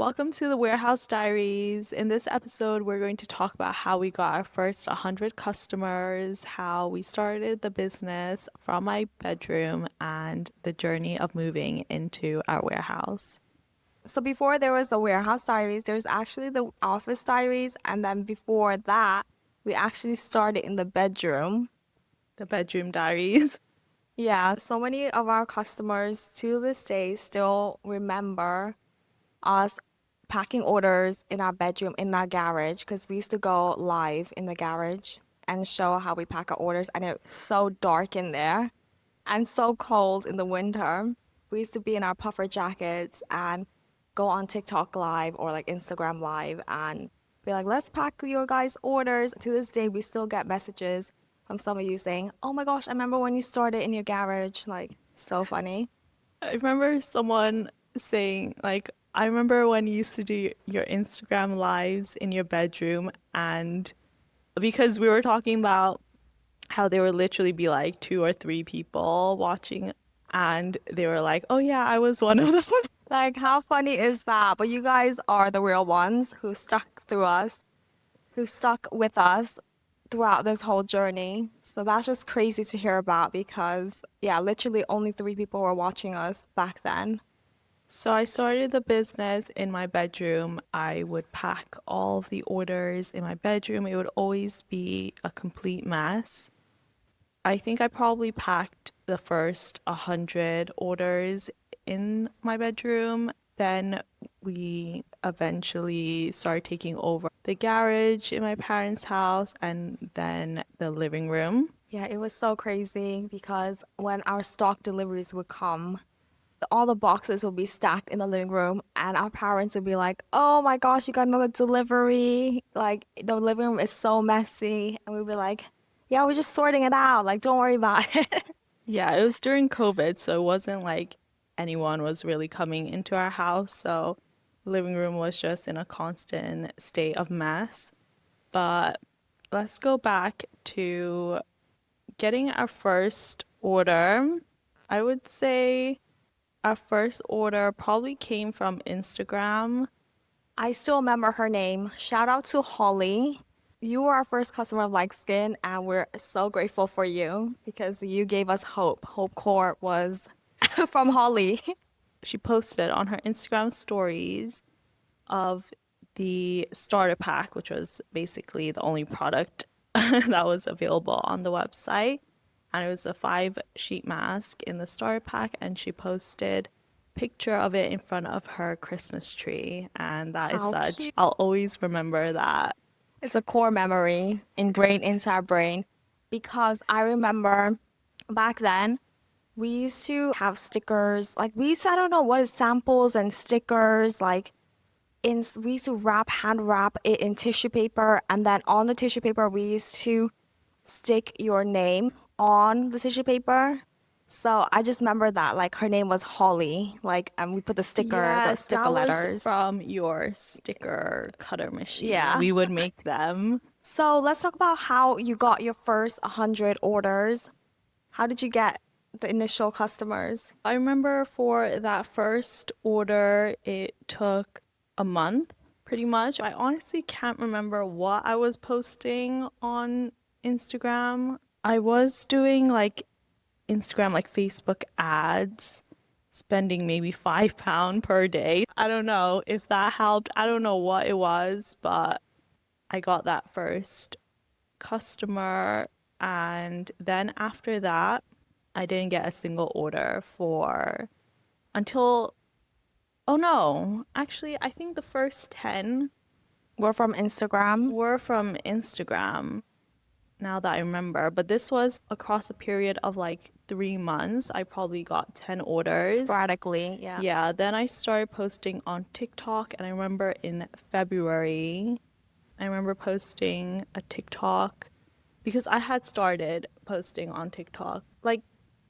Welcome to the Warehouse Diaries. In this episode, we're going to talk about how we got our first 100 customers, how we started the business from my bedroom, and the journey of moving into our warehouse. So before there was the warehouse diaries, there's actually the office diaries, and then before that, we actually started in the bedroom. The bedroom diaries. Yeah, so many of our customers to this day still remember us packing orders in our bedroom in our garage because we used to go live in the garage and show how we pack our orders, and it's so dark in there and so cold in the winter. We used to be in our puffer jackets and go on TikTok live or like Instagram live and be like, let's pack your guys' orders. To this day, we still get messages from some of you saying, oh my gosh, I remember when you started in your garage. Like, so funny. I remember someone saying, I remember when you used to do your Instagram lives in your bedroom, and because we were talking about how there would literally be like two or three people watching, and they were like, oh yeah, I was one of them. Like, how funny is that? But you guys are the real ones who stuck through us, who stuck with us throughout this whole journey. So that's just crazy to hear about because, yeah, literally only three people were watching us back then. So I started the business in my bedroom. I would pack all of the orders in my bedroom. It would always be a complete mess. I think I probably packed the first 100 orders in my bedroom. Then we eventually started taking over the garage in my parents' house and then the living room. Yeah, it was so crazy because when our stock deliveries would come, all the boxes would be stacked in the living room, and our parents would be like, "Oh my gosh, you got another delivery!" Like the living room is so messy, and we'd be like, "Yeah, we're just sorting it out. Like, don't worry about it." Yeah, it was during COVID, so it wasn't like anyone was really coming into our house. So the living room was just in a constant state of mess. But let's go back to getting our first order. I would say our first order probably came from Instagram. I still remember her name. Shout out to Holly. You were our first customer of Like Skin, and we're so grateful for you because you gave us hope. Hope Core was from Holly. She posted on her Instagram stories of the starter pack, which was basically the only product that was available on the website. And it was a 5 sheet mask in the starter pack, and she posted a picture of it in front of her Christmas tree. And that is How such, cute. I'll always remember that. It's a core memory ingrained into our brain because I remember back then we used to have stickers. Like we used to, I don't know what is samples and stickers. We used to hand wrap it in tissue paper, and then on the tissue paper we used to stick your name on the tissue paper. So I just remember that like her name was Holly, like and we put the Yes, sticker that was letters. from your sticker cutter machine. Yeah. We would make them. So let's talk about how you got your first 100 orders. How did you get the initial customers? I remember for that first order, it took a month pretty much. I honestly can't remember what I was posting on Instagram. I was doing like Instagram, like Facebook ads, spending maybe £5 per day. I don't know if that helped. I don't know what it was, but I got that first customer. And then after that, I didn't get a single order for until, oh no, actually, I think the first 10 We're from Instagram. were from Instagram, now that I remember. But this was across a period of like 3 months. I probably got 10 orders. Sporadically, yeah. Yeah, then I started posting on TikTok, and I remember in February, I remember posting a TikTok because I had started posting on TikTok like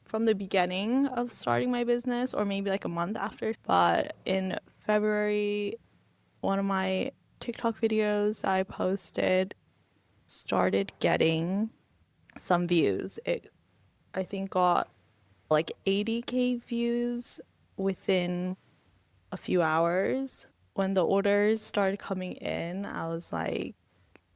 from the beginning of starting my business or maybe like a month after. But in February, one of my TikTok videos I posted started getting some views. It, I think, got like 80K views within a few hours. when the orders started coming in, I was like,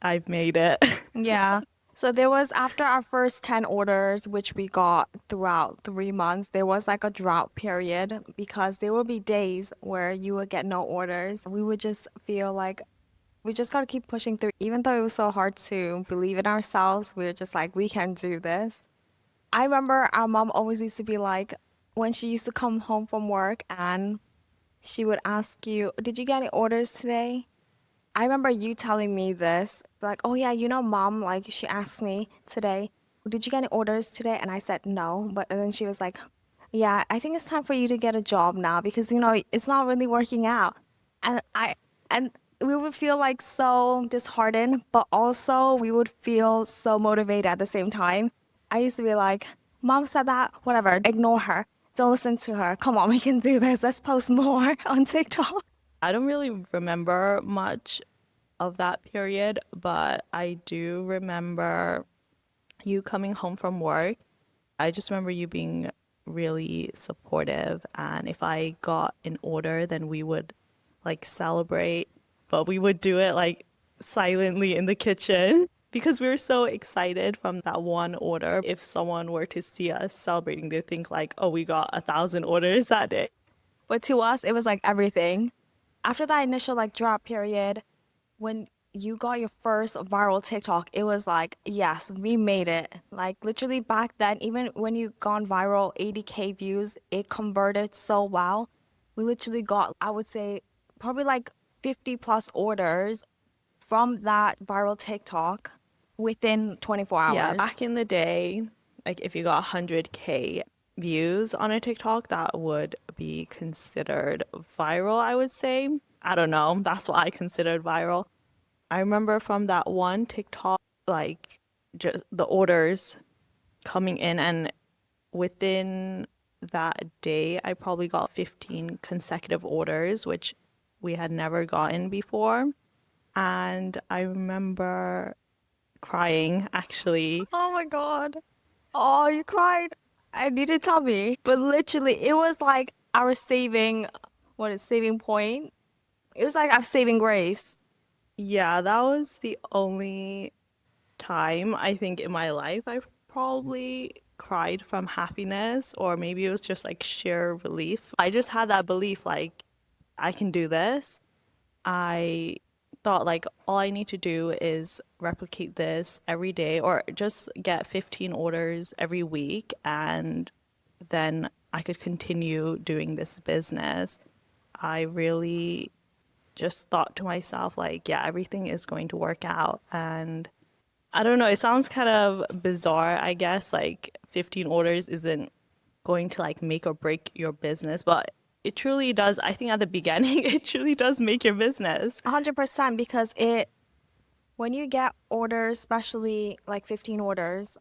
I've made it. Yeah. So there was after our first 10 orders, which we got throughout 3 months, there was like a drought period because there would be days where you would get no orders. We would just feel like we just got to keep pushing through. Even though it was so hard to believe in ourselves, we were just like, we can do this. I remember our mom always used to be like, when she used to come home from work and she would ask you, did you get any orders today? I remember you telling me this, like, oh yeah, mom, like she asked me today, did you get any orders today? And I said no, but and then she was like, yeah, I think it's time for you to get a job now because it's not really working out. And and we would feel like so disheartened, but also we would feel so motivated at the same time. I used to be like, mom said that, whatever, ignore her. Don't listen to her. Come on, we can do this. Let's post more on TikTok. I don't really remember much of that period, but I do remember you coming home from work. I just remember you being really supportive. And if I got an order, then we would like celebrate, but we would do it like silently in the kitchen because we were so excited from that one order. If someone were to see us celebrating, they'd think like, oh, we got 1,000 orders that day. But to us, it was like everything. After that initial like drop period, when you got your first viral TikTok, it was like, yes, we made it. Like literally back then, even when you gone viral, 80K views, it converted so well. We literally got, I would say, probably like 50 plus orders from that viral TikTok within 24 Yeah, hours. back in the day, like if you got 100K views on a TikTok, that would be considered viral, I would say. I don't know. That's what I considered viral. I remember from that one TikTok, like just the orders coming in, and within that day, I probably got 15 consecutive orders, which we had never gotten before. And I remember crying actually. Oh my God. Oh, you cried. I need to tell me. But literally, it was like our saving point. It was like our saving grace. Yeah, that was the only time I think in my life I probably cried from happiness, or maybe it was just like sheer relief. I just had that belief like I can do this. I thought like all I need to do is replicate this every day or just get 15 orders every week, and then I could continue doing this business. I really just thought to myself like, yeah, everything is going to work out. And I don't know, it sounds kind of bizarre, I guess, like 15 orders isn't going to like make or break your business, but it truly does. I think at the beginning, it truly does make your business. 100% because when you get orders, especially like 15 orders,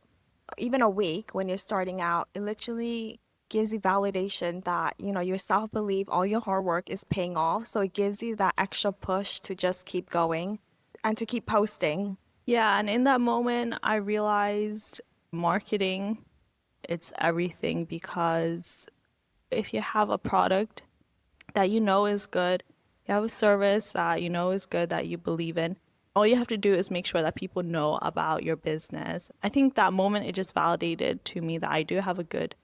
even a week when you're starting out, it literally gives you validation that, your self-belief, all your hard work is paying off. So it gives you that extra push to just keep going and to keep posting. Yeah, and in that moment, I realized marketing, it's everything, because if you have a product that you know is good, you have a service that you know is good, that you believe in, all you have to do is make sure that people know about your business. I think that moment it just validated to me that I do have a good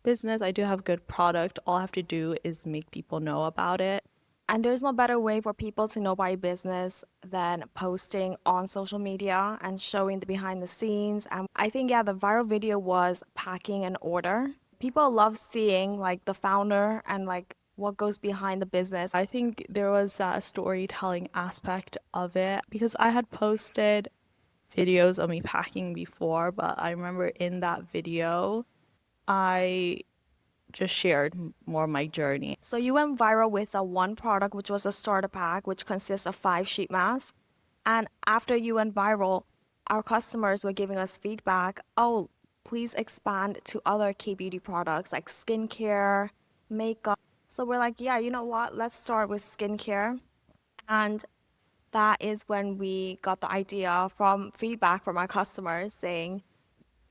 business, I do have a good product. All I have to do is make people know about it. And there's no better way for people to know about your business than posting on social media and showing the behind the scenes. And I think, yeah, the viral video was packing an order. People love seeing like the founder and like what goes behind the business. I think there was that storytelling aspect of it because I had posted videos of me packing before, but I remember in that video, I just shared more of my journey. So you went viral with a one product, which was a starter pack, which consists of 5 sheet masks. And after you went viral, our customers were giving us feedback. Oh, please expand to other K beauty products like skincare, makeup. So we're like, yeah, you know what? Let's start with skincare. And that is when we got the idea from feedback from our customers saying,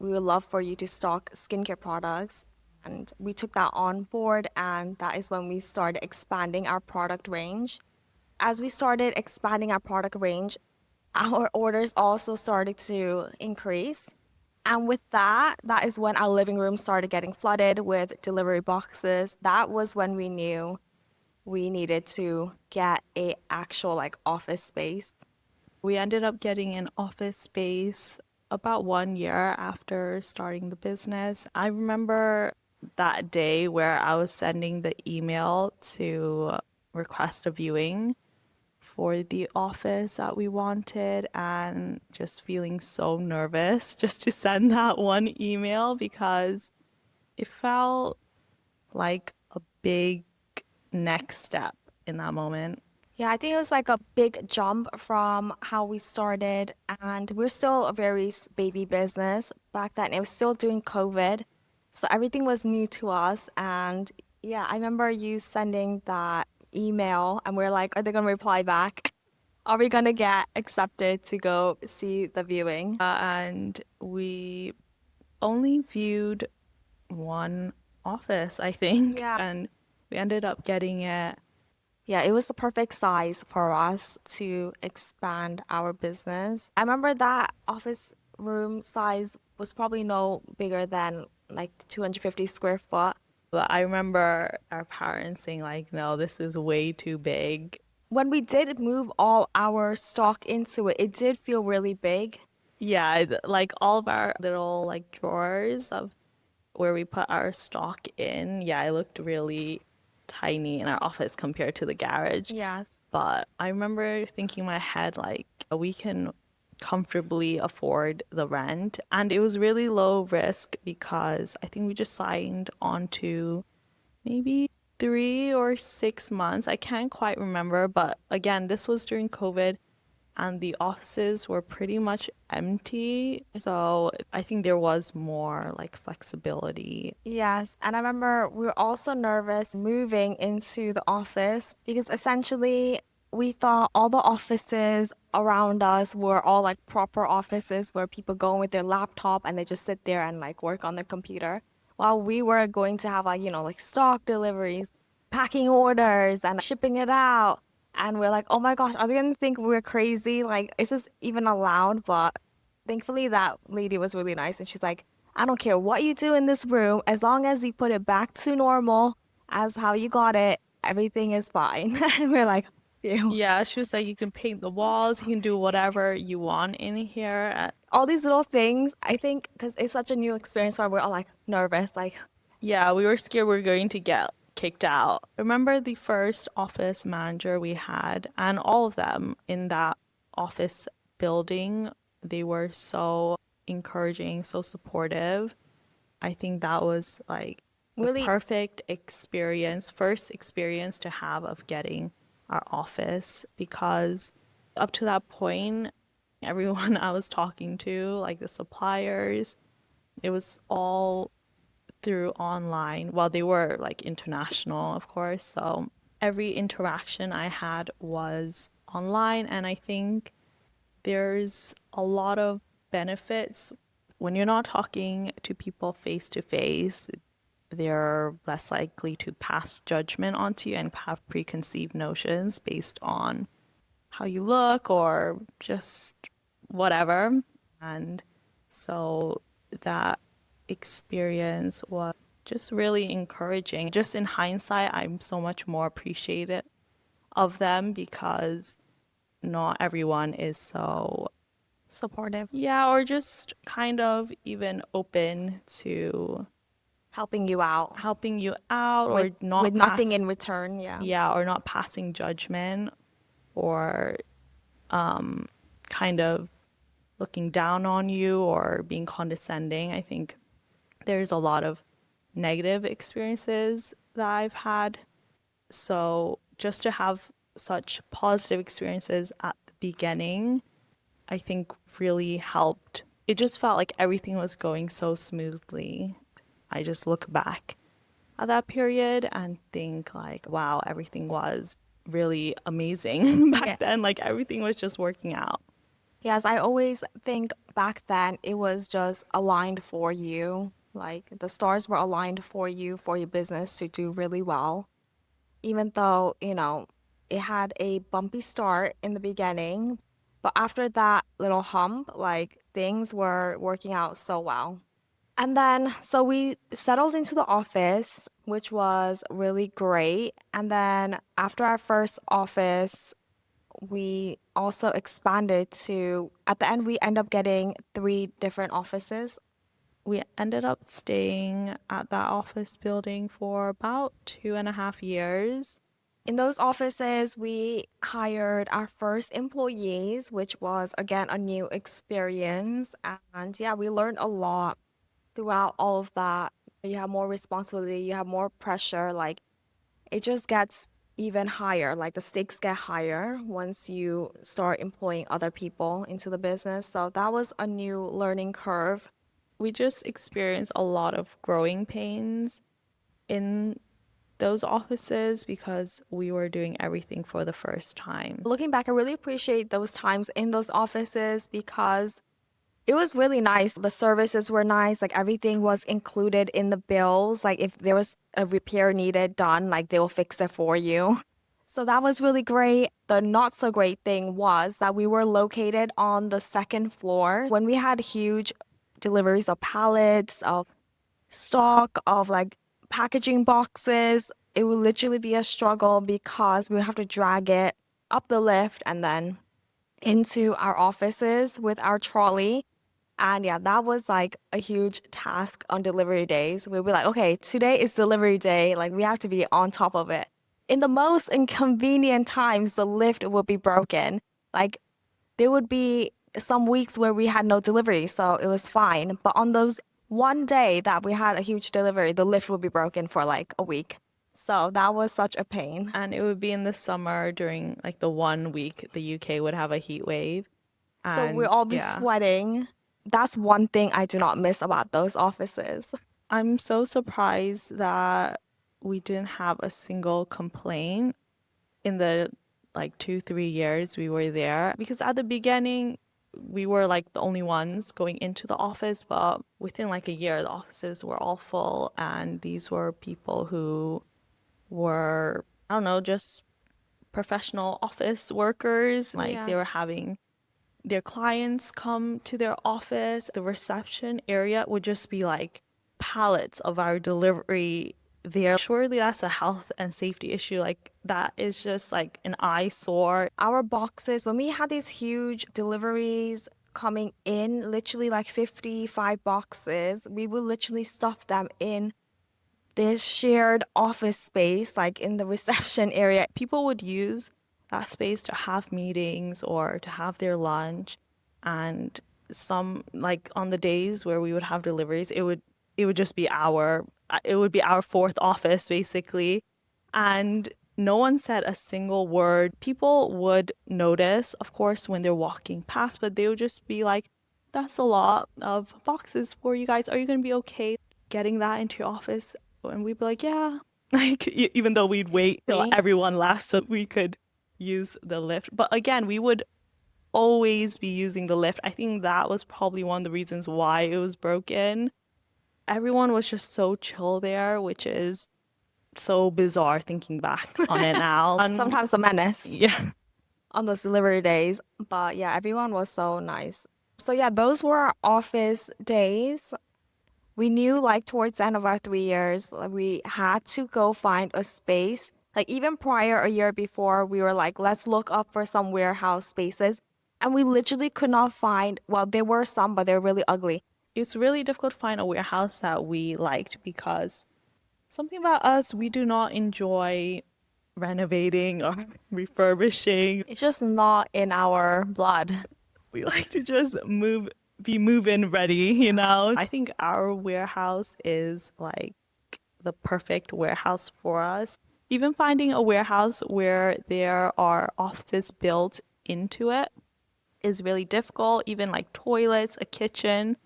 we would love for you to stock skincare products. And we took that on board, and that is when we started expanding our product range. As we started expanding our product range, our orders also started to increase. And with that, that is when our living room started getting flooded with delivery boxes. That was when we knew we needed to get a actual like office space. We ended up getting an office space about 1 year after starting the business. I remember that day where I was sending the email to request a viewing for the office that we wanted and just feeling so nervous just to send that one email because it felt like a big next step in that moment. Yeah, I think it was like a big jump from how we started, and we're still a very baby business back then. It was still during COVID, so everything was new to us. And yeah, I remember you sending that email, and we're like, are they gonna reply back? Are we gonna get accepted to go see the viewing? And we only viewed one office, I think, Yeah. and we ended up getting it. Yeah, it was the perfect size for us to expand our business. I remember that office room size was probably no bigger than like 250 square foot. But I remember our parents saying, like, no, this is way too big. When we did move all our stock into it, it did feel really big. Yeah, like all of our little like drawers of where we put our stock in, yeah, it looked really tiny in our office compared to the garage. Yes. But I remember thinking in my head, like, we can comfortably afford the rent. And it was really low risk because I think we just signed on to maybe 3 or 6 months. I can't quite remember. But again, this was during COVID and the offices were pretty much empty. So I think there was more like flexibility. Yes, and I remember we were also nervous moving into the office because essentially we thought all the offices around us were all like proper offices where people go in with their laptop and they just sit there and like work on their computer. While we were going to have like, like stock deliveries, packing orders and shipping it out. And we're like, oh my gosh, are they gonna think we're crazy? Like, is this even allowed? But thankfully, that lady was really nice, and she's like, I don't care what you do in this room, as long as you put it back to normal as how you got it, everything is fine. And we're like, phew. Yeah, she was like, you can paint the walls, you can do whatever you want in here. All these little things, I think, because it's such a new experience where we're all like nervous, like, Yeah, we were scared we were going to get kicked out. Remember the first office manager we had, and all of them in that office building, they were so encouraging, so supportive. I think that was like the really, perfect experience, first experience to have of getting our office because up to that point, everyone I was talking to, like the suppliers, it was all through online. Well, they were like international, of course. So every interaction I had was online. And I think there's a lot of benefits when you're not talking to people face to face. They're less likely to pass judgment onto you and have preconceived notions based on how you look or just whatever. And so that experience was just really encouraging. Just in hindsight, I'm so much more appreciative of them because not everyone is so, supportive, yeah, or just kind of even open to helping you out helping you out with or with not nothing pass, in return. Yeah. yeah, or not passing judgment or kind of looking down on you or being condescending. I think there's a lot of negative experiences that I've had. So just to have such positive experiences at the beginning, I think really helped. It just felt like everything was going so smoothly. I just look back at that period and think like, wow, everything was really amazing back Yeah. then. Like everything was just working out. Yes, I always think back then it was just aligned for you. Like the stars were aligned for you, for your business to do really well. Even though, it had a bumpy start in the beginning, but after that little hump, like things were working out so well. And then, so we settled into the office, which was really great. And then, after our first office, we also expanded to, at the end, we end up getting three different offices. We ended up staying at that office building for about 2.5 years. In those offices, we hired our first employees, which was again a new experience. And yeah, we learned a lot throughout all of that. You have more responsibility, you have more pressure. Like it just gets even higher. Like the stakes get higher once you start employing other people into the business. So that was a new learning curve. We just experienced a lot of growing pains in those offices because we were doing everything for the first time. Looking back, I really appreciate those times in those offices because it was really nice. The services were nice. Like everything was included in the bills. Like if there was a repair needed done, like they'll fix it for you. So that was really great. The not so great thing was that we were located on the second floor. When we had huge deliveries of pallets, of stock, of like packaging boxes, it would literally be a struggle because we would have to drag it up the lift and then into our offices with our trolley. And yeah, that was like a huge task on delivery days. We'd be like, okay, today is delivery day. Like, we have to be on top of it. In the most inconvenient times, the lift would be broken. Like, there would be some weeks where we had no delivery, so it was fine. But on those one day that we had a huge delivery, the lift would be broken for like a week. So that was such a pain. And it would be in the summer during like the 1 week the UK would have a heat wave. So we'll And all be yeah, sweating. That's one thing I do not miss about those offices. I'm so surprised that we didn't have a single complaint in the like 2, 3 years we were there. Because at the beginning, we were like the only ones going into the office, but within like a year, the offices were all full. And these were people who were, I don't know, just professional office workers. Like they were Yes. having their clients come to their office. The reception area would just be like pallets of our delivery there. Surely that's a health and safety issue. Like that is just like an eyesore. Our boxes, when we had these huge deliveries coming in, literally like 55 boxes, we would literally stuff them in this shared office space, like in the reception area. People would use that space to have meetings or to have their lunch. And some like on the days where we would have deliveries, it would just be our fourth office basically. And no one said a single word. People would notice, of course, when they're walking past, but they would just be like, that's a lot of boxes for you guys. Are you going to be okay getting that into your office? And we'd be like, yeah. Like, even though we'd wait till everyone left so we could use the lift. But again, we would always be using the lift. I think that was probably one of the reasons why it was broken. Everyone was just so chill there, which is so bizarre thinking back on it now. Sometimes a menace Yeah. on those delivery days. But yeah, everyone was so nice. So yeah, those were our office days. We knew like towards the end of our 3 years, like, we had to go find a space. Like even prior, a year before, we were like, let's look up for some warehouse spaces. And we literally could not find, well, there were some, but they're really ugly. It's really difficult to find a warehouse that we liked because something about us, we do not enjoy renovating or refurbishing. It's just not in our blood. We like to just be move-in ready. I think our warehouse is like the perfect warehouse for us. Even finding a warehouse where there are offices built into it is really difficult. Even like toilets, a kitchen.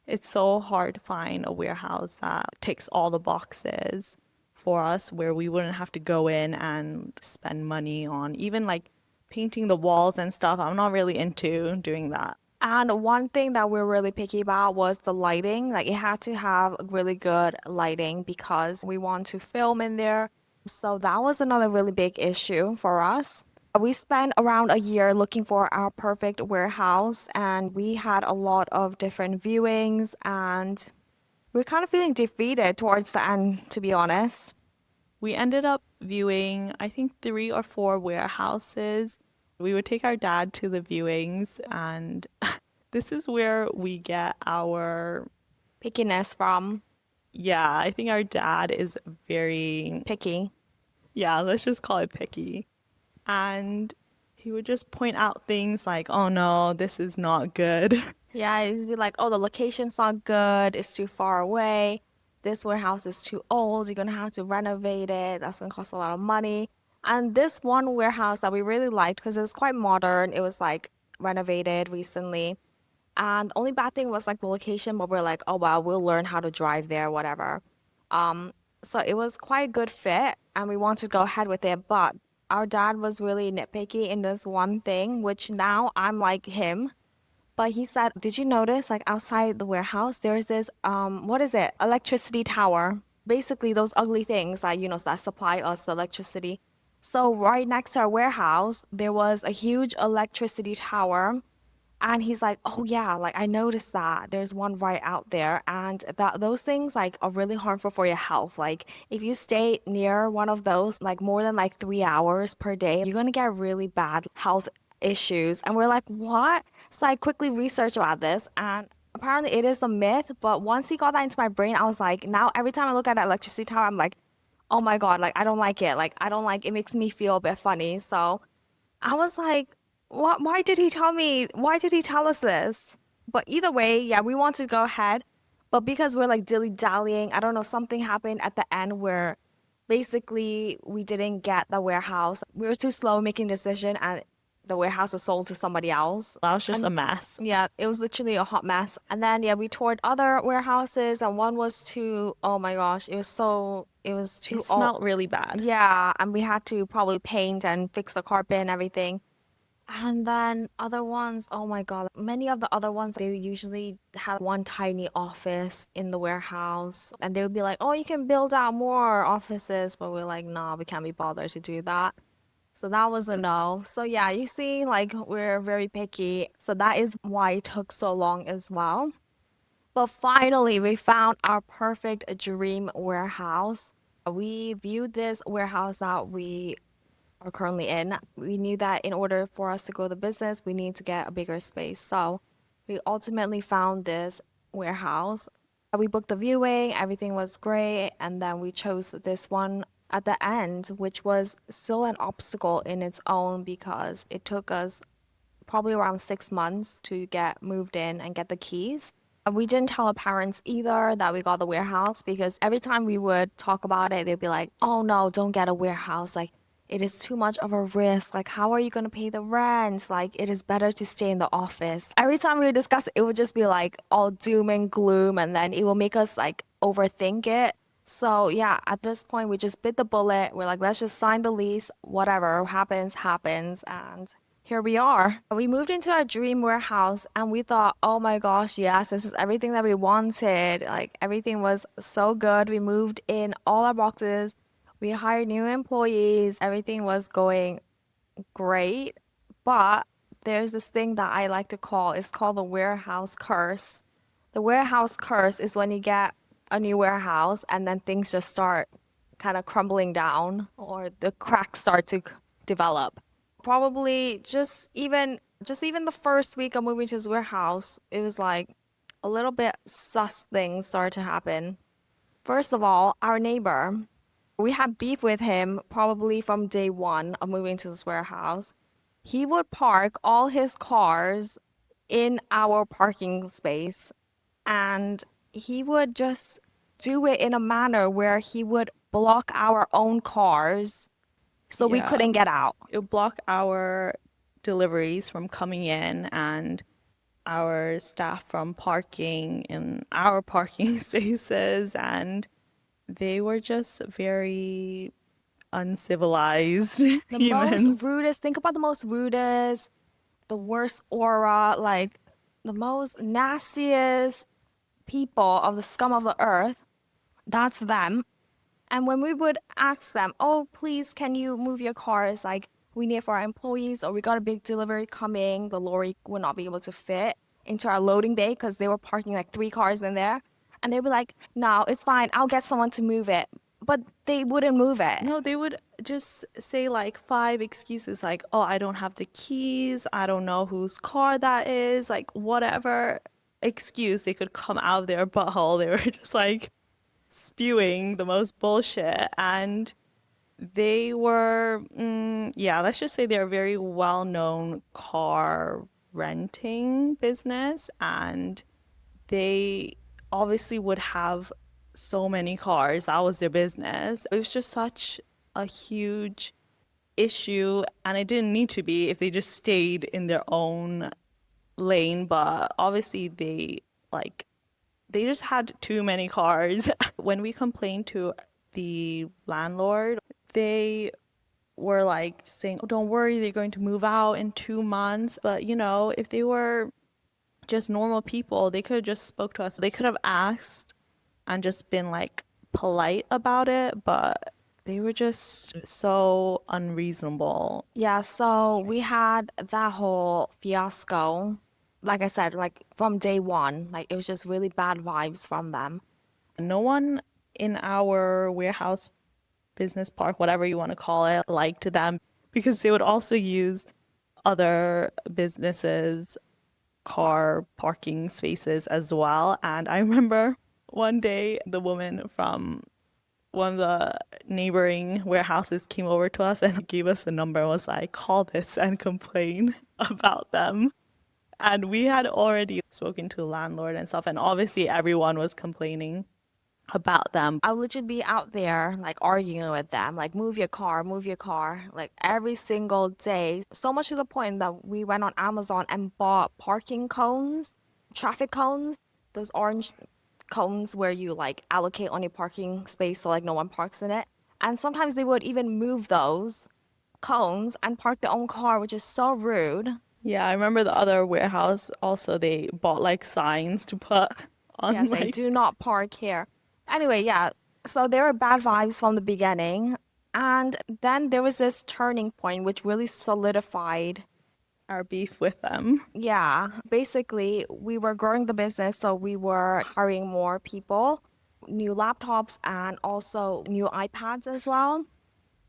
It's so hard to find a warehouse that ticks all the boxes for us where we wouldn't have to go in and spend money on even like painting the walls and stuff. I'm not really into doing that. And one thing that we're really picky about was the lighting. Like it had to have really good lighting because we want to film in there. So that was another really big issue for us. We spent around a year looking for our perfect warehouse, and we had a lot of different viewings, and we're kind of feeling defeated towards the end, to be honest. We ended up viewing, I think, 3 or 4 warehouses. We would take our dad to the viewings, and this is where we get our, Pickiness from yeah, I think our dad is very, picky. yeah, let's just call it picky. And he would just point out things like, oh no, this is not good. Yeah, it'd be like, oh, the location's not good, it's too far away, this warehouse is too old, you're gonna have to renovate it, that's gonna cost a lot of money. And this one warehouse that we really liked because it was quite modern, it was like renovated recently. And the only bad thing was like the location, but we're like, oh wow, we'll learn how to drive there, whatever. Um, so it was quite a good fit and we wanted to go ahead with it, but our dad was really nitpicky in this one thing, which now I'm like him. But he said, did you notice like outside the warehouse, there's this, what is it? Electricity tower. Basically those ugly things that, that supply us the electricity. So right next to our warehouse, there was a huge electricity tower. And he's like, oh yeah, like I noticed that there's one right out there, and that those things like are really harmful for your health. Like if you stay near one of those like more than like 3 hours per day, you're gonna get really bad health issues. And we're like, what? So I quickly researched about this, and apparently it is a myth. But once he got that into my brain, I was like, now every time I look at that electricity tower, I'm like, oh my God, like I don't like it. Like I don't like it, makes me feel a bit funny. So I was like, what? Why did he tell me? Why did he tell us this? But either way, yeah, we want to go ahead. But because we're like dilly-dallying, I don't know, something happened at the end where basically we didn't get the warehouse. We were too slow making decision and the warehouse was sold to somebody else. That was just a And mess. yeah, it was literally a hot mess. And then yeah, we toured other warehouses and one was too, oh my gosh, it was too It old. smelled really bad. Yeah, and we had to probably paint and fix the carpet and everything. And then other ones, oh my God, many of the other ones, they usually have one tiny office in the warehouse. And they would be like, oh, you can build out more offices. But we're like, nah, we can't be bothered to do that. So that was a no. So yeah, you see, like we're very picky. So that is why it took so long as well. But finally, we found our perfect dream warehouse. We viewed this warehouse that we are currently in. We knew that in order for us to grow the business, we need to get a bigger space. So we ultimately found this warehouse. We booked the viewing, everything was great, and then we chose this one at the end, which was still an obstacle in its own because it took us probably around 6 months to get moved in and get the keys. We didn't tell our parents either that we got the warehouse because every time we would talk about it, they'd be like, oh no, don't get a warehouse. Like, it is too much of a risk. Like, how are you going to pay the rent? Like, it is better to stay in the office. Every time we would discuss it, it would just be like all doom and gloom, and then it will make us like overthink it. So, yeah, at this point, we just bit the bullet. We're like, let's just sign the lease. Whatever happens, happens. And here we are. We moved into our dream warehouse and we thought, oh my gosh, yes, this is everything that we wanted. Like everything was so good. We moved in all our boxes. We hired new employees. Everything was going great. But there's this thing that I like to call, it's called the warehouse curse. The warehouse curse is when you get a new warehouse and then things just start kind of crumbling down or the cracks start to develop. Probably just even the first week of moving to his warehouse, it was like a little bit sus things started to happen. First of all, our neighbor, we had beef with him probably from day one of moving to this warehouse. He would park all his cars in our parking space and he would just do it in a manner where he would block our own cars so we Yeah. couldn't get out. It would block our deliveries from coming in and our staff from parking in our parking spaces. And they were just very uncivilized The most humans. rudest, think about the most rudest, the worst aura, like the most nastiest people of the scum of the earth. That's them. And when we would ask them, oh, please, can you move your cars? Like, we need it for our employees, or we got a big delivery coming. The lorry would not be able to fit into our loading bay because they were parking like 3 cars in there. And they'd be like, no, it's fine. I'll get someone to move it. But they wouldn't move it. No, they would just say like five excuses like, oh, I don't have the keys. I don't know whose car that is. Like, whatever excuse they could come out of their butthole, they were just like spewing the most bullshit. And they were, yeah, let's just say they're a very well-known car renting business, and they obviously would have so many cars. That was their business. It was just such a huge issue, and it didn't need to be if they just stayed in their own lane. But obviously, like they just had too many cars. When we complained to the landlord, they were like saying, "Oh, don't worry, they're going to move out in 2 months." But if they were just normal people, they could have just spoke to us. They could have asked and just been like polite about it, but they were just so unreasonable. Yeah, so we had that whole fiasco. Like I said, like from day one, like it was just really bad vibes from them. No one in our warehouse business park, whatever you want to call it, liked them because they would also use other businesses' car parking spaces as well. And I remember one day the woman from one of the neighboring warehouses came over to us and gave us a number and was like, call this and complain about them. And we had already spoken to the landlord and stuff, and obviously everyone was complaining about them. I would literally be out there like arguing with them, like move your car, like every single day. So much to the point that we went on Amazon and bought parking cones, traffic cones, those orange cones where you like allocate on your parking space so like no one parks in it. And sometimes they would even move those cones and park their own car, which is so rude. Yeah, I remember the other warehouse also, they bought like signs to put Yeah, on say like do not park here. Anyway, yeah. So there were bad vibes from the beginning. And then there was this turning point which really solidified. our beef with them. Yeah, basically, we were growing the business, so we were hiring more people, new laptops, and also new iPads as well.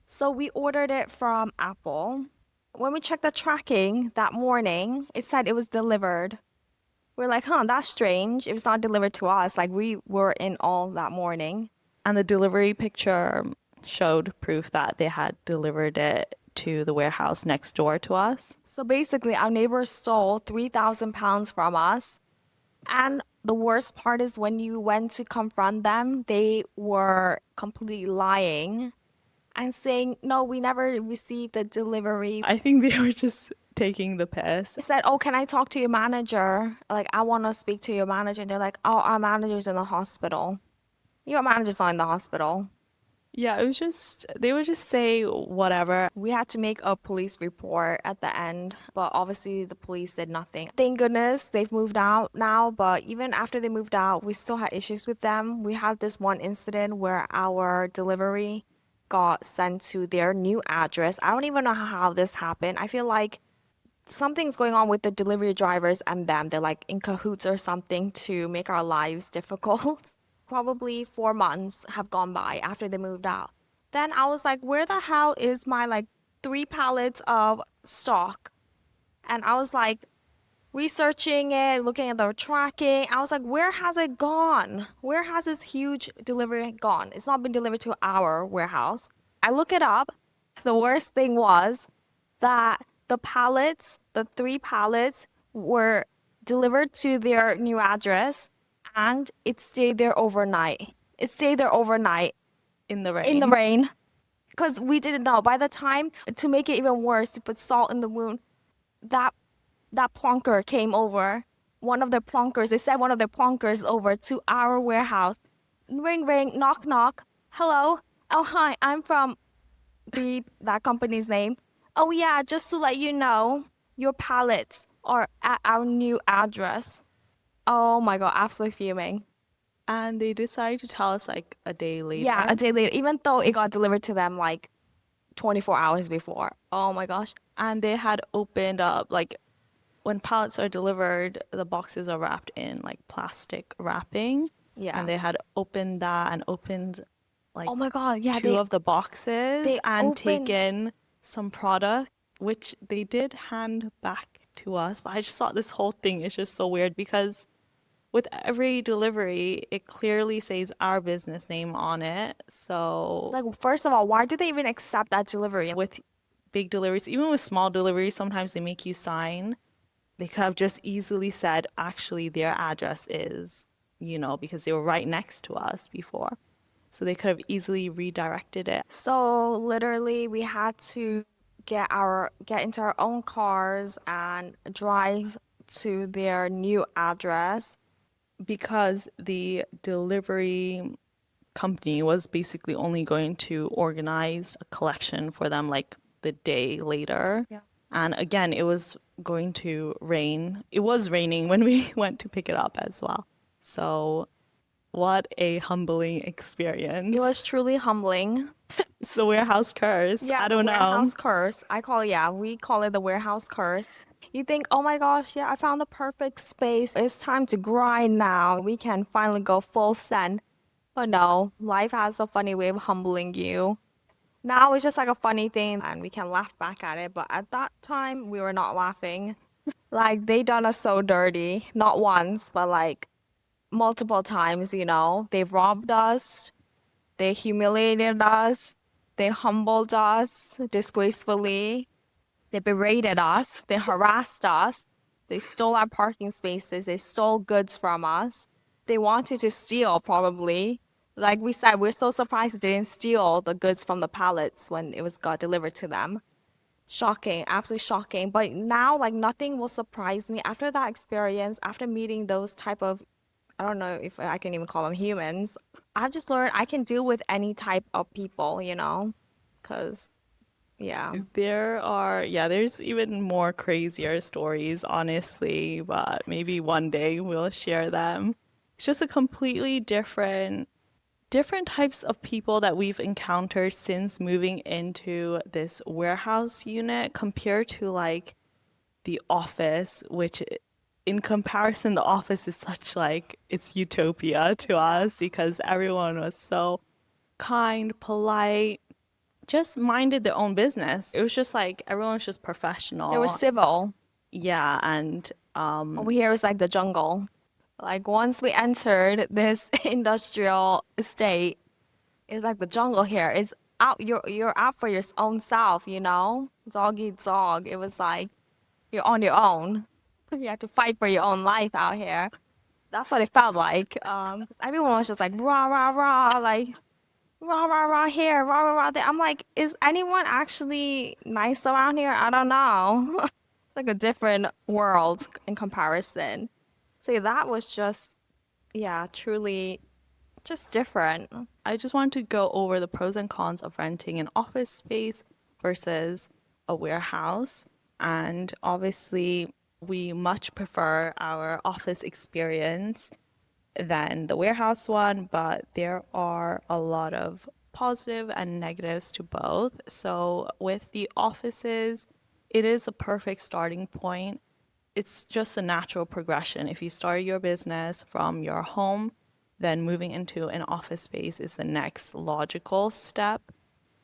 So we ordered it from Apple. When we checked the tracking that morning, it said it was delivered. We're like, huh, that's strange. If it's not delivered to us, like we were in all that morning. And the delivery picture showed proof that they had delivered it to the warehouse next door to us. So basically, our neighbor stole 3,000 pounds from us. And the worst part is when you went to confront them, they were completely lying and saying, no, we never received the delivery. I think they were just taking the piss. I said, oh, can I talk to your manager? Like, I want to speak to your manager. And they're like, oh, our manager's in the hospital. Your manager's not in the hospital. Yeah, it was just, they would just say whatever. We had to make a police report at the end, but obviously the police did nothing. Thank goodness they've moved out now, but even after they moved out, we still had issues with them. We had this one incident where our delivery got sent to their new address. I don't even know how this happened. I feel like something's going on with the delivery drivers and them. They're like in cahoots or something to make our lives difficult. Probably 4 months have gone by after they moved out. Then I was like, where the hell is my like 3 pallets of stock? And I was like researching it, looking at the tracking. I was like, where has it gone? Where has this huge delivery gone? It's not been delivered to our warehouse. I look it up. The worst thing was that the pallets, the 3 pallets, were delivered to their new address and it stayed there overnight. It stayed there overnight In the in the rain. rain because we didn't know. By the time, to make it even worse, to put salt in the wound, that that plonker came over. One of their plonkers, they sent one of their plonkers over to our warehouse. Ring, ring, knock, knock. Hello. Oh, hi. I'm from that company's name. Oh, yeah, just to let you know, your pallets are at our new address. Oh my God, absolutely fuming. And they decided to tell us like a day Yeah, a later. day later, even though it got delivered to them like 24 hours before. Oh my gosh. And they had opened up, like, when pallets are delivered, the boxes are wrapped in like plastic wrapping. And Yeah. they had opened that and opened Oh like my God. Yeah, two of the boxes they and opened. taken some product, which they did hand back to us. But I just thought this whole thing is just so weird because with every delivery, it clearly says our business name on it. So Like, first of all, why did they even accept that delivery? with big deliveries, even with small deliveries, sometimes they make you sign. They could have just easily said, actually, their address is, because they were right next to us before. So they could have easily redirected it. So literally, we had to get into our own cars and drive to their new address. Because the delivery company was basically only going to organize a collection for them like the day later. Yeah. And again, it was going to rain. It was raining when we went to pick it up as well. So, what a humbling It experience. was truly humbling. It's the warehouse curse. Yeah, I the don't know. warehouse curse. Yeah, we call it the warehouse curse. You think, oh my gosh, yeah, I found the perfect space. It's time to grind now. We can finally go full send. But no, life has a funny way of humbling you. Now it's just like a funny thing and we can laugh back at it. But at that time, we were not laughing. Like they done us so dirty. Not once, but like multiple times, you know. They've robbed us. They humiliated us. They humbled us disgracefully. They berated us. They harassed us. They stole our parking spaces. They stole goods from us. They wanted to steal, probably. Like we said, we're so surprised they didn't steal the goods from the pallets when it was got delivered to them. Shocking, absolutely shocking. But now, like nothing will surprise me after that experience, after meeting those type of, I don't know if I can even call them humans. I've just learned I can deal with any type of people, you know, because yeah, There's even more crazier stories, honestly, but maybe one day we'll share them. It's just a completely different types of people that we've encountered since moving into this warehouse unit compared to like the office, which in comparison, the office is such like it's utopia to yeah, us because everyone was so kind, polite, just minded their own business. It was just like everyone was just they were professional. civil. Yeah, and Over here is like the jungle. Like once we entered this industrial estate, it's like the jungle here. It's out. You're out for your own self, you know. Dog eat dog. It was like you're on your own. You have to fight for your own life out here. That's what it felt like. 'Cause everyone was just like rah rah rah, like rah rah rah here, rah rah rah there. I'm like, is anyone actually nice around here? I don't know. It's like a different world in comparison. So yeah, that was just, yeah, truly just different. I just wanted to go over the pros and cons of renting an office space versus a warehouse. And obviously, we much prefer our office experience than the warehouse one, but there are a lot of positive and negatives to both. So, with the offices, it is a perfect starting point. It's just a natural progression. If you start your business from your home, then moving into an office space is the next logical step.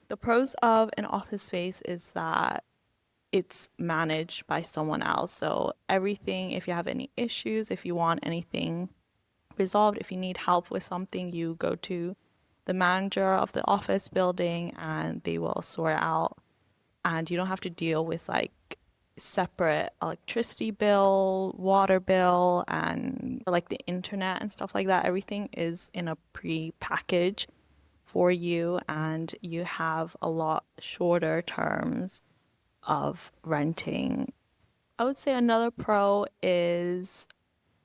The pros of an office space is that it's managed by someone else. So, everything, if you have any issues, if you want anything resolved, if you need help with something, you go to the manager of the office building and they will sort it out. And you don't have to deal with like separate electricity bill, water bill, and like the internet and stuff like that. Everything is in a pre-package for you, and you have a lot shorter terms of renting. I would say another pro is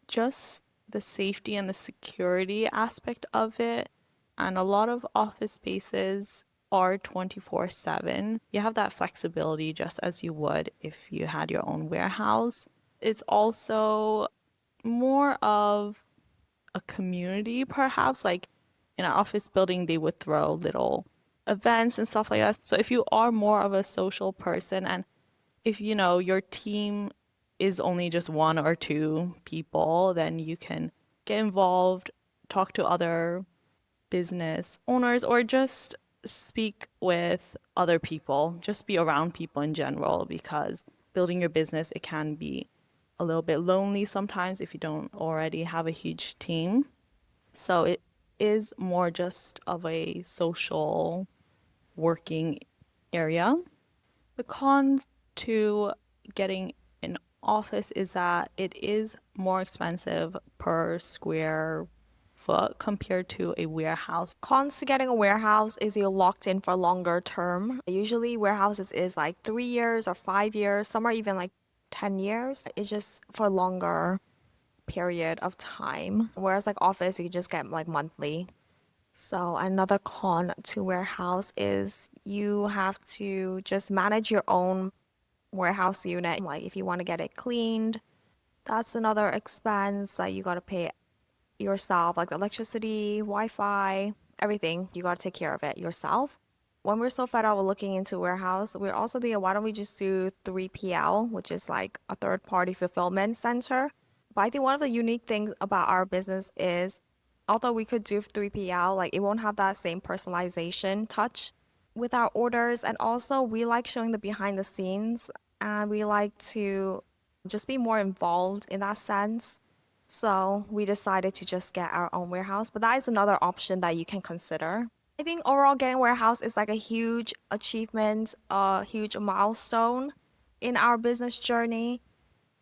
just the safety and the security aspect of it. And a lot of office spaces are 24/7. You have that flexibility just as you would if you had your own warehouse. It's also more of a community, perhaps. Like in our office building, they would throw little events and stuff like that. So if you are more of a social person, and if your team is only just one or two people, then you can get involved, talk to other business owners, or just speak with other people, just be around people in general, because building your business, it can be a little bit lonely sometimes if you don't already have a huge team. So it is more just of a social working area. The cons to getting an office is that it is more expensive per square foot compared to a warehouse. Cons to getting a warehouse is you're locked in for longer term. Usually warehouses is like 3 years or 5 years, some are even like 10 years. It's just for longer period of time. Whereas like office, you just get like monthly. So another con to warehouse is you have to just manage your own warehouse unit. Like if you want to get it cleaned, that's another expense that you got to pay yourself, like the electricity, Wi-Fi, everything. You got to take care of it yourself. When we're so fed up with looking into warehouse, we're also thinking, why don't we just do 3PL, which is like a third party fulfillment center. But I think one of the unique things about our business is, although we could do 3PL, like it won't have that same personalization touch with our orders. And also we like showing the behind the scenes, and we like to just be more involved in that sense. So we decided to just get our own warehouse, but that is another option that you can consider. I think overall getting a warehouse is like a huge achievement, a huge milestone in our business journey.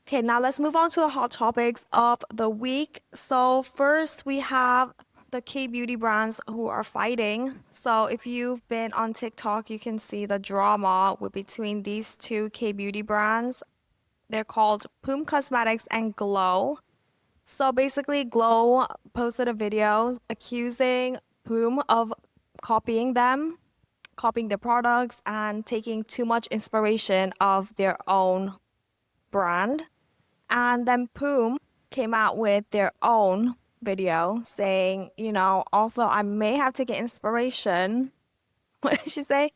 Okay, now let's move on to the hot topics of the week. So first we have the K beauty brands who are fighting. So if you've been on TikTok, you can see the drama between these two K beauty brands. They're called Poom Cosmetics and Glow. So basically, Glow posted a video accusing Poom of copying them, copying their products, and taking too much inspiration of their own brand. And then Poom came out with their own video saying, although I may have taken inspiration, what did she say?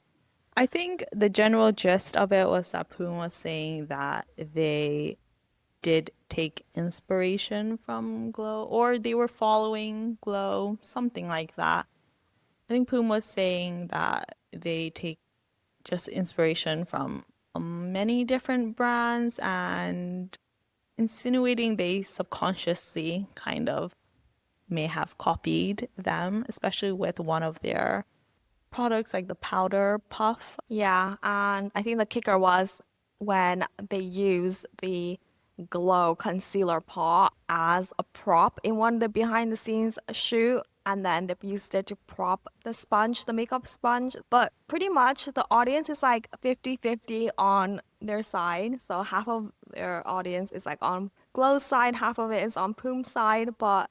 I think the general gist of it was that Poon was saying that they did take inspiration from Glow, or they were following Glow, something like that. I think Poon was saying that they take just inspiration from many different brands, and insinuating they subconsciously kind of may have copied them, especially with one of their products like the powder puff. Yeah, and I think the kicker was when they used the Glow concealer pot as a prop in one of the behind the scenes shoot, and then they used it to prop the sponge, the makeup sponge. But pretty much the audience is like 50-50 on their side. So half of their audience is like on Glow's side, half of it is on Poom's side. But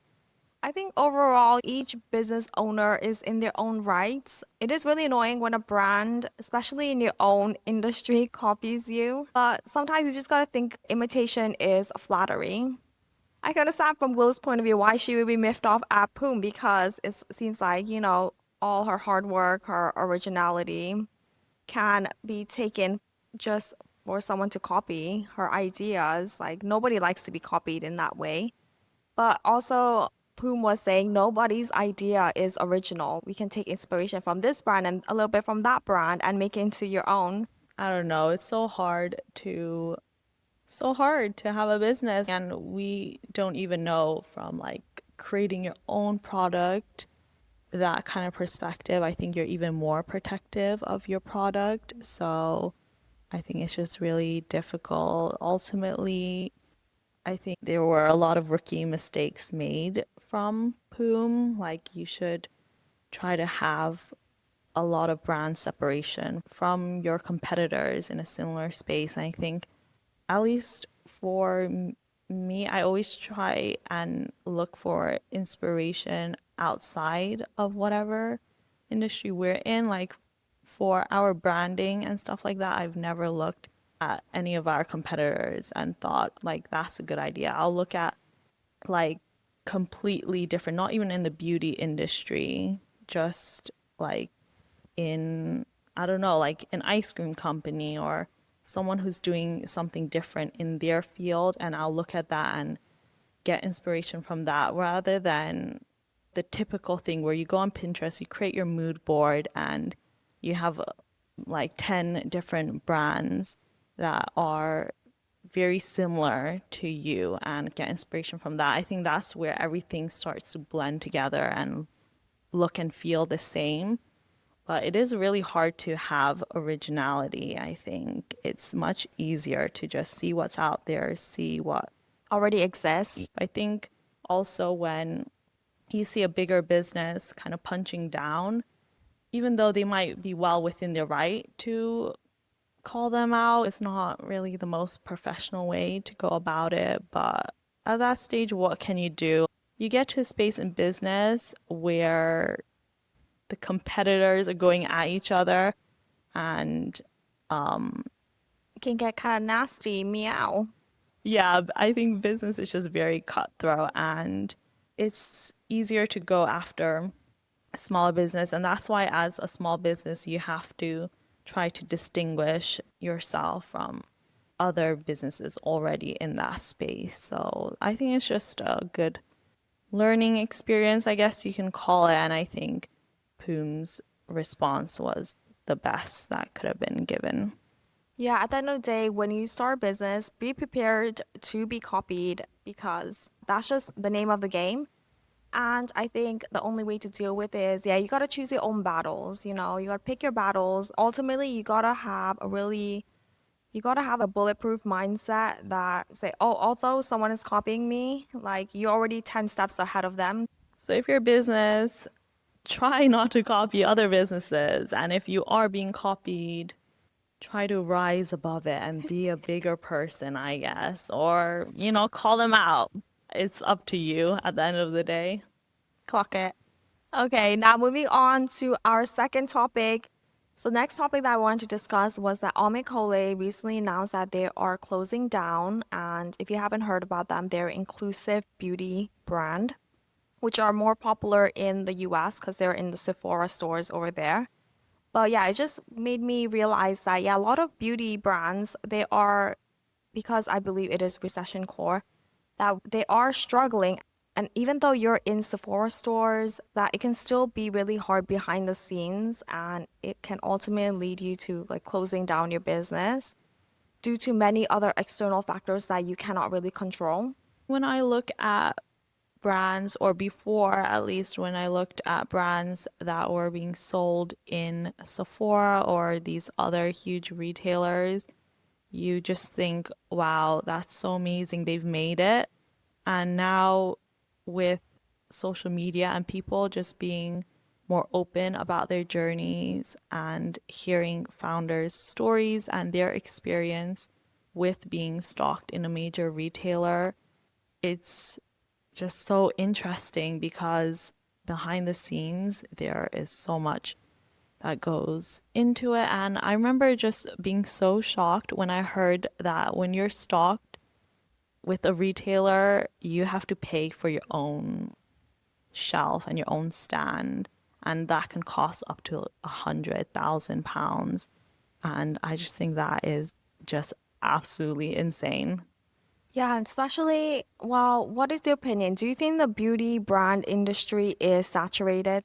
I think overall, each business owner is in their own rights. It is really annoying when a brand, especially in your own industry, copies you. But sometimes you just gotta think imitation is flattery. I can understand from Glow's point of view why she would be miffed off at Poom, because it seems like, all her hard work, her originality can be taken just for someone to copy her ideas. Like, nobody likes to be copied in that way. But also, Poom was saying nobody's idea is original. We can take inspiration from this brand and a little bit from that brand and make it into your own. I don't know, it's so hard to have a business, and we don't even know from like creating your own product, that kind of perspective. I think you're even more protective of your product. So I think it's just really difficult. Ultimately, I think there were a lot of rookie mistakes made from Poom. Like you should try to have a lot of brand separation from your competitors in a similar space. And I think, at least for me, I always try and look for inspiration outside of whatever industry we're in. Like for our branding and stuff like that, I've never looked at any of our competitors and thought like that's a good idea. I'll look at like completely different, not even in the beauty industry, just like in, I don't know, like an ice cream company or someone who's doing something different in their field. And I'll look at that and get inspiration from that rather than the typical thing where you go on Pinterest, you create your mood board, and you have like 10 different brands that are very similar to you and get inspiration from that. I think that's where everything starts to blend together and look and feel the same. But it is really hard to have originality. I think it's much easier to just see what's out there, see what. Already exists. I think also when you see a bigger business kind of punching down, even though they might be well within their right to call them out, it's not really the most professional way to go about it. But at that stage, what can you do? You get to a space in business where the competitors are going at each other and It can get kind of nasty. Meow. yeah, I think business is just very cutthroat and it's easier to go after a small business. And that's why, as a small business, you have to try to distinguish yourself from other businesses already in that space. So I think it's just a good learning experience, I guess you can call it. And I think Poom's response was the best that could have been given. Yeah, at the end of the day, when you start a business, be prepared to be copied because that's just the name of the game. And I think the only way to deal with it is, yeah, you gotta choose your own battles, you know, you gotta pick your battles. Ultimately, you gotta have a bulletproof mindset that say, oh, although someone is copying me, like you're already 10 steps ahead of them. So if your business, try not to copy other businesses. And if you are being copied, try to rise above it and be a bigger person, I guess, or, call them out. It's up to you at the end of the day. Clock it. Okay, now moving on to our second topic. So next topic that I wanted to discuss was that Omicole recently announced that they are closing down, and if you haven't heard about them, they're inclusive beauty brand, which are more popular in the US because they're in the Sephora stores over there. But yeah, it just made me realize that yeah, a lot of beauty brands, they are, because I believe it is recession core, that they are struggling. And even though you're in Sephora stores, that it can still be really hard behind the scenes and it can ultimately lead you to like closing down your business due to many other external factors that you cannot really control. When I look at brands, or before at least, when I looked at brands that were being sold in Sephora or these other huge retailers, you just think, wow, that's so amazing. They've made it. And now, with social media and people just being more open about their journeys and hearing founders' stories and their experience with being stocked in a major retailer, it's just so interesting because behind the scenes, there is so much that goes into it. And I remember just being so shocked when I heard that when you're stocked with a retailer, you have to pay for your own shelf and your own stand. And that can cost up to £100,000. And I just think that is just absolutely insane. Yeah, and especially, well, what is the opinion? Do you think the beauty brand industry is saturated?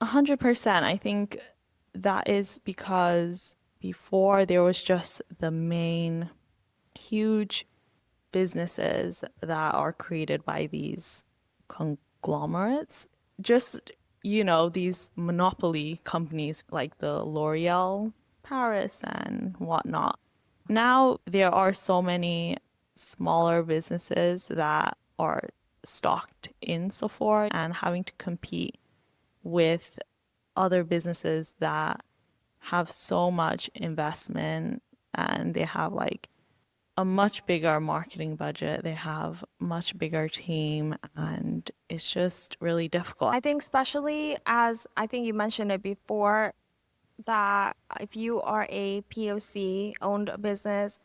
100%. I think that is because before there was just the main huge businesses that are created by these conglomerates. Just, these monopoly companies like the L'Oreal Paris and whatnot. Now there are so many smaller businesses that are stocked in Sephora and having to compete with other businesses that have so much investment and they have like a much bigger marketing budget. They have much bigger team and it's just really difficult. I think, especially as I think you mentioned it before, that if you are a POC owned business,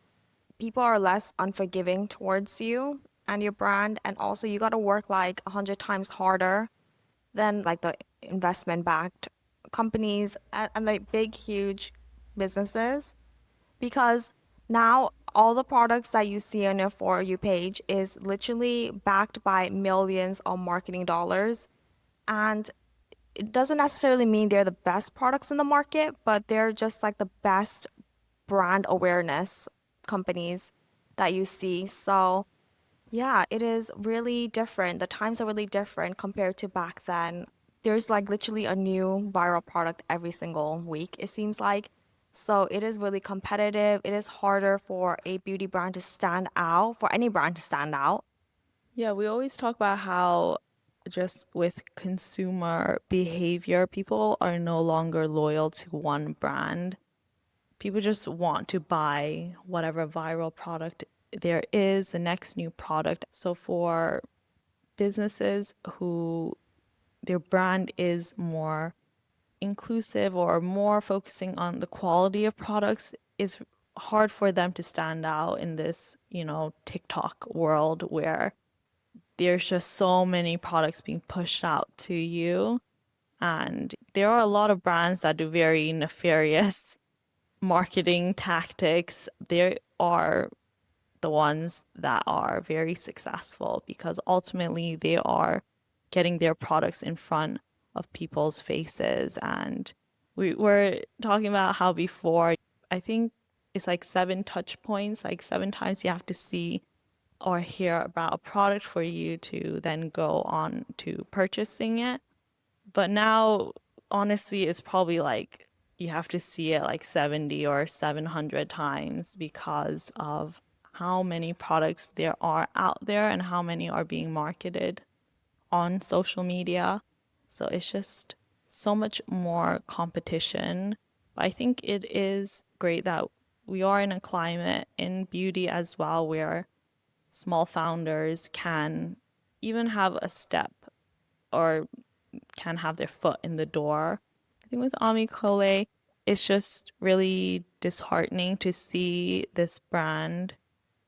people are less unforgiving towards you. and your brand, and also you got to work like 100 times harder than like the investment backed companies and like big huge businesses, because now all the products that you see on your For You page is literally backed by millions of marketing dollars. And it doesn't necessarily mean they're the best products in the market, but they're just like the best brand awareness companies that you see. So, yeah, it is really different. The times are really different compared to back then. There's like literally a new viral product every single week, it seems like. So it is really competitive. It is harder for a beauty brand to stand out, for any brand to stand out. Yeah, we always talk about how just with consumer behavior, people are no longer loyal to one brand. People just want to buy whatever viral product there is, the next new product. So for businesses who their brand is more inclusive or more focusing on the quality of products, it's hard for them to stand out in this, TikTok world where there's just so many products being pushed out to you. And there are a lot of brands that do very nefarious marketing tactics. There are the ones that are very successful because ultimately they are getting their products in front of people's faces. And we were talking about how before, I think it's like 7 touch points, like 7 times you have to see or hear about a product for you to then go on to purchasing it. But now, honestly, it's probably like you have to see it like 70 or 700 times because of how many products there are out there and how many are being marketed on social media. So it's just so much more competition. But I think it is great that we are in a climate in beauty as well where small founders can even have a step or can have their foot in the door. I think with Ami Cole, it's just really disheartening to see this brand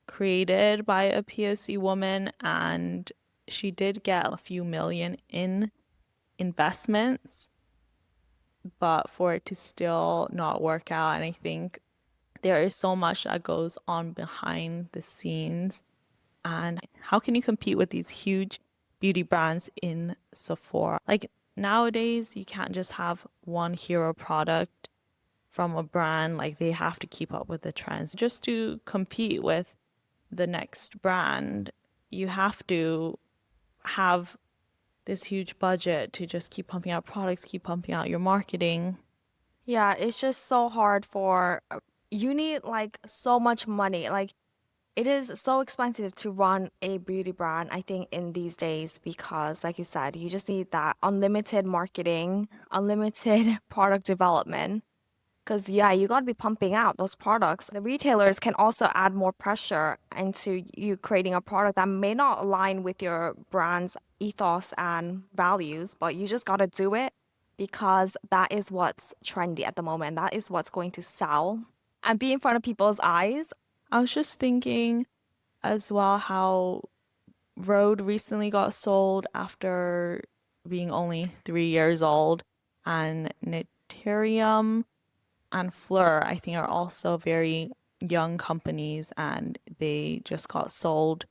created by a POC woman, and she did get a few million in investments, but for it to still not work out, and I think there is so much that goes on behind the scenes. And how can you compete with these huge beauty brands in Sephora? Like nowadays, you can't just have one hero product from a brand, like they have to keep up with the trends. Just to compete with the next brand, you have to have this huge budget to just keep pumping out products, keep pumping out your marketing. Yeah, it's just so hard for you need like so much money. Like it is so expensive to run a beauty brand, I think, in these days because, like you said, you just need that unlimited marketing, unlimited product development. Because, yeah, you got to be pumping out those products. The retailers can also add more pressure into you creating a product that may not align with your brand's ethos and values, but you just got to do it because that is what's trendy at the moment. That is what's going to sell and be in front of people's eyes. I was just thinking as well how Rode recently got sold after being only 3 years old, and Naturium and Fleur, I think, are also very young companies and they just got sold.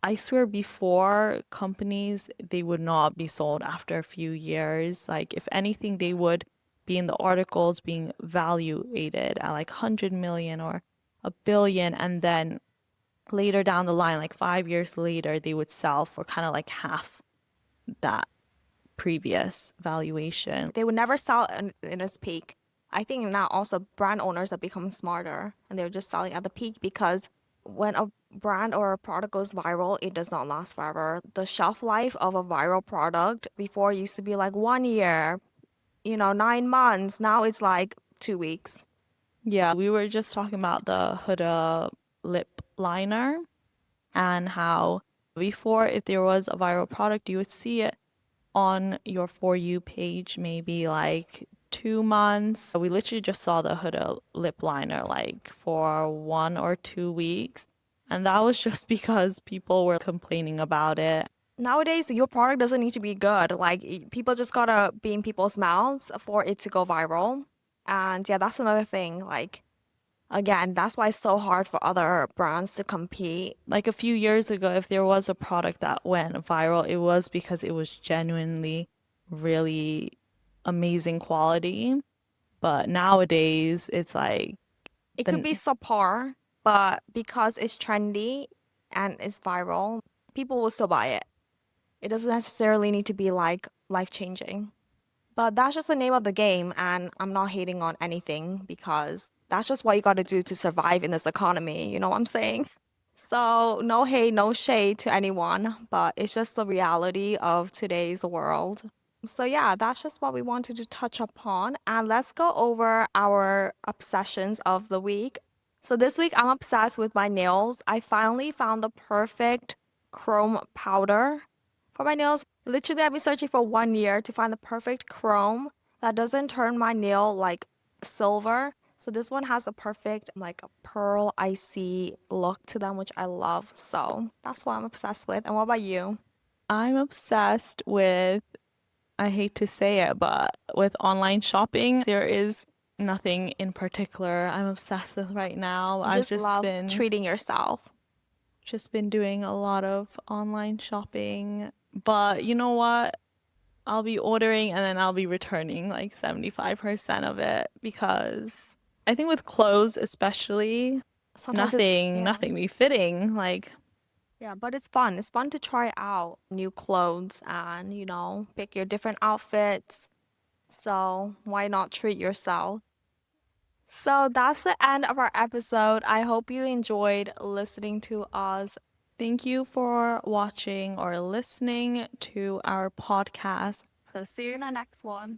I swear before companies, they would not be sold after a few years. Like, if anything, they would be in the articles being valuated at like 100 million or a billion. And then later down the line, like 5 years later, they would sell for kind of like half that previous valuation. They would never sell in its peak. I think now also brand owners are becoming smarter and they're just selling at the peak because when a brand or a product goes viral, it does not last forever. The shelf life of a viral product before used to be like 1 year, 9 months. Now it's like 2 weeks. Yeah, we were just talking about the Huda lip liner and how before, if there was a viral product, you would see it on your For You page maybe like 2 months. We literally just saw the Huda lip liner like for 1 or 2 weeks. And that was just because people were complaining about it. Nowadays, your product doesn't need to be good. Like, people just gotta be in people's mouths for it to go viral. And yeah, that's another thing. Like, again, that's why it's so hard for other brands to compete. Like a few years ago, if there was a product that went viral, it was because it was genuinely really amazing quality. But nowadays, it's like It could the be subpar, but because it's trendy and it's viral, people will still buy it. It doesn't necessarily need to be like life-changing. But that's just the name of the game, and I'm not hating on anything because that's just what you got to do to survive in this economy. You know what I'm saying? So, no hate, no shade to anyone, but it's just the reality of today's world. So, yeah, that's just what we wanted to touch upon. And let's go over our obsessions of the week. So, this week I'm obsessed with my nails. I finally found the perfect chrome powder for my nails. Literally, I've been searching for 1 year to find the perfect chrome that doesn't turn my nail like silver. So this one has a perfect like a pearl icy look to them, which I love. So that's what I'm obsessed with. And what about you? I'm obsessed with, I hate to say it, but with online shopping, there is nothing in particular I'm obsessed with right now. You I've just love treating yourself. just been doing a lot of online shopping. But you know what? I'll be ordering and then I'll be returning like 75% of it because I think with clothes especially, Sometimes it's nothing yeah. be fitting. Like Yeah, but it's fun. It's fun to try out new clothes and, pick your different outfits. So why not treat yourself? So that's the end of our episode. I hope you enjoyed listening to us. thank you for watching or listening to our podcast. So see you in the next one.